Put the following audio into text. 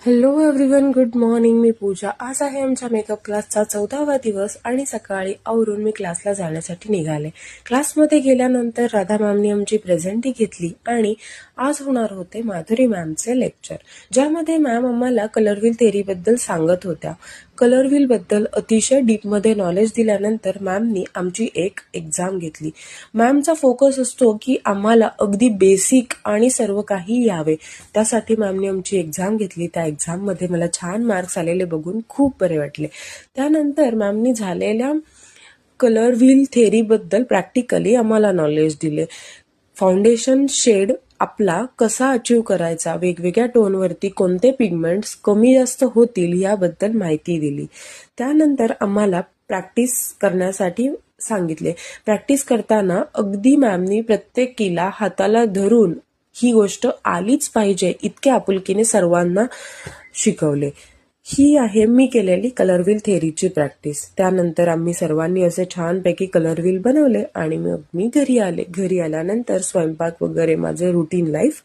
Hello everyone, good morning. मी पूजा. आज आहे आमच्या मेकअप क्लासचा 14वा दिवस आणि सकाळी आवरून मी क्लासला जाण्यासाठी निघाले. क्लासमध्ये गेल्यानंतर राधा मॅमनी आमची प्रेझेंटी घेतली आणि आज होणार होते माधुरी मॅमचे लेक्चर, ज्यामध्ये मॅम आम्हाला कलर व्हील थेअरीबद्दल सांगत होत्या. कलर व्हीलबद्दल अतिशय डीपमध्ये नॉलेज दिल्यानंतर मॅमनी आमची एक एक्झाम घेतली. मॅमचा फोकस असतो की आम्हाला अगदी बेसिक आणि सर्व काही यावे, त्यासाठी मॅमनी आमची एक्झाम घेतली. त्या एक्झाममध्ये मला छान मार्क्स आलेले बघून खूप बरे वाटले. त्यानंतर मॅमनी झालेल्या कलर व्हील थेअरीबद्दल प्रॅक्टिकली आम्हाला नॉलेज दिले. फाउंडेशन शेड आपला कसा अचीव करायचा, वेगवेगळ्या टोनवरती कोणते पिगमेंट्स कमी जास्त होतील याबद्दल माहिती दिली. त्यानंतर आम्हाला प्रॅक्टिस करण्यासाठी सांगितले. प्रॅक्टिस करताना अगदी मॅमनी प्रत्येकीला हाताला धरून ही गोष्ट आलीच पाहिजे इतक्या आपुलकीने सर्वांना शिकवले. ही आहे मी केलेली कलर व्हील थेअरीची प्रॅक्टिस. त्यानंतर आम्ही सर्वांनी असे छानपैकी कलर व्हील बनवले आणि मग मी घरी आले. घरी आल्यानंतर स्वयंपाक वगैरे माझे रुटीन लाईफ